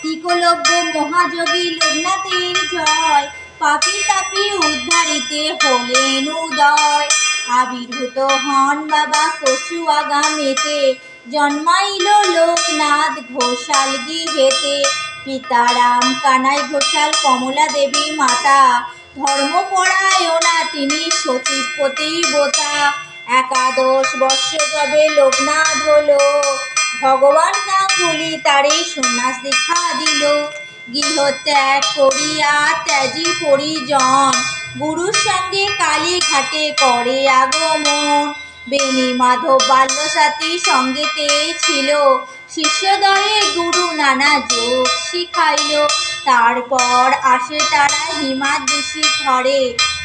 ত্রিকলব্য মহাযোগী লোকনাথের জয়, পাপী তাপী উদ্ধারিতে হলেন উদয়। আবির্ভূত হন বাবা কচুয়া গ্রামেতে, জন্মাইল লোকনাথ ঘোষাল গৃহেতে। পিতা রাম কানাই ঘোষাল, কমলা দেবী মাতা, ধর্মপরায়ণা তিনি সতী পতিব্রতা। একাদশ বর্ষ যবে লোকনাথ হলো, ভগবান গাঙ্গুলি তারে সন্ন্যাস দীক্ষা দিল। গৃহত্যাগ করিয়া ত্যাজি পরিজন, গুরুর সঙ্গে কালীঘাটে করে আগমন। বেণী মাধব বাল্যসাথী সঙ্গেতে ছিল, শিষ্যদয়ে গুরু নানা যোগ শিখাইল। তারপর আসে তারা হিমাদ্রি ঘরে,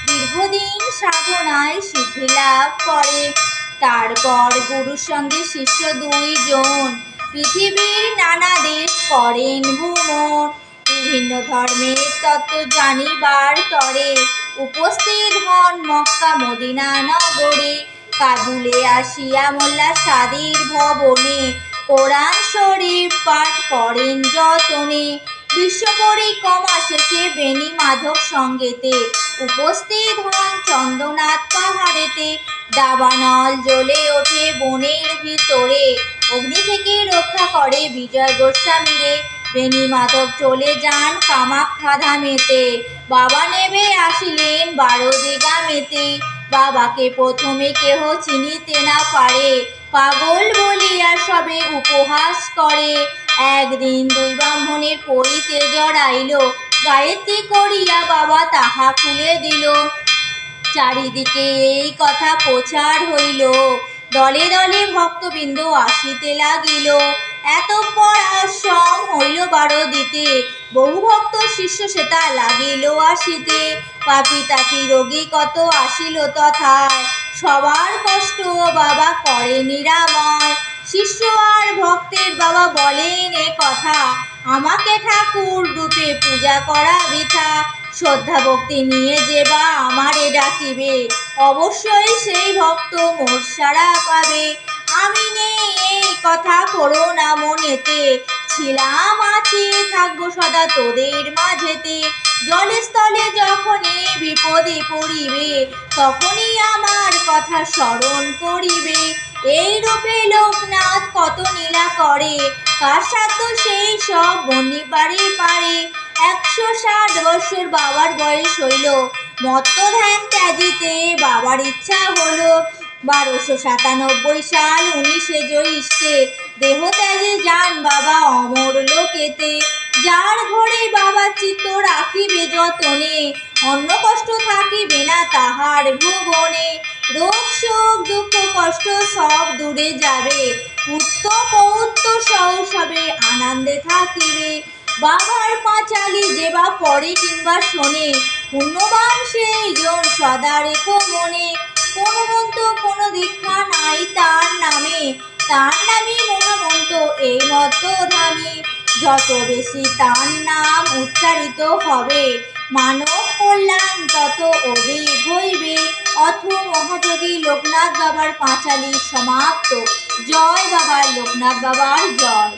দীর্ঘদিন সাধনায় সিদ্ধি লাভ করে। তারপর গুরুর সঙ্গে শিষ্য দুইজন, পৃথিবীর নানা দেশ করেন ভ্রমণ। বিভিন্ন ধর্মের তত্ত্ব জানিবার তরে, উপস্থিত হন মক্কা মদিনা নগরে। কাবুলে আসিয়া মোল্লা সাদির ভবনে, কোরআন শরীফ পাঠ করেন যতনে। বিশ্ব পরিক্রমা শেষে বেণী মাধব সঙ্গেতে, উপস্থিত হন চন্দ্রনাথ পাহাড়েতে। দাবানল জ্বলে ওঠে বনের ভিতরে, অগ্নি থেকে রক্ষা করে বিজয় গোস্বামীরে। বেণী মাধব চলে যান কামাখ্যা ধামেতে, বাবা নেমে আসিলেন বারোদি গ্রামেতে। বাবাকে প্রথমে কেহ চিনিতে না পারে, পাগল বলিয়া সবে উপহাস করে। একদিন দুই ব্রাহ্মণের পরিতে জড়াইল, গায়েত্রী করিয়া বাবা তাহা খুলে দিল। চারিদিকে এই কথা প্রচার হইল, দলে দলে ভক্তবৃন্দ আসিতে লাগিল। এতঃপর আশ্রম হইল বারোদিতে, বহু ভক্ত শিষ্য সেটা লাগিল আসিতে। পাপী তাপী রোগী কত আসিল তথায়, সবার কষ্ট বাবা করে নিরাময়। শিষ্য আর ভক্তের বাবা বলেন এ কথা, আমাকে ঠাকুর রূপে পূজা করা বৃথা। শ্রদ্ধা ভক্তি নিয়ে যে বা আমারে ডাকিবে, অবশ্যই সেই ভক্ত মোর সাড়া পাবে। আমি নেই এই কথা করো না মনেতে, ছিলাম আছি থাকবো সদা তোদের মাঝেতে। জলে স্থলে যখনই বিপদে পড়িবে, তখনই আমার কথা স্মরণ করিবে। এই রূপে লোকনাথ কত লীলা করে, কার সাধ্য সেই সব বর্ণিবারে পারে। 160 বৎসর বাবার বয়স হইল, মত্ত ধ্যান ত্যাজিতে বাবার ইচ্ছা হলো। 1297 সাল 19 জ্যৈষ্ঠে, দেহ ত্যাগে যান বাবা অমর লোকেতে। যার ঘরে বাবা চিত্ত রাখিবে যতনে, অন্য কষ্ট থাকিবে না তাহার ভুবনে। রোগ শোক দুঃখ কষ্ট সব দূরে যাবে, পুত্র পৌত্র সহ সবে আনন্দে থাকিবে। বাবার পাঁচালি যে বা পড়ে কিংবা শোনে, পুণ্যবান সেই জন সদা রেখো মনে। কোন মন্ত্র কোন দীক্ষা নাই তার নামে, তার নামই মহামন্ত্র এই মত্ত ধামে। যত বেশি তার নাম উচ্চারিত হবে, মানব কল্যাণ তত অধিক হইবে। অথ মহাযোগী লোকনাথ বাবার পাঁচালি সমাপ্ত। জয় বাবা লোকনাথ বাবার জয়।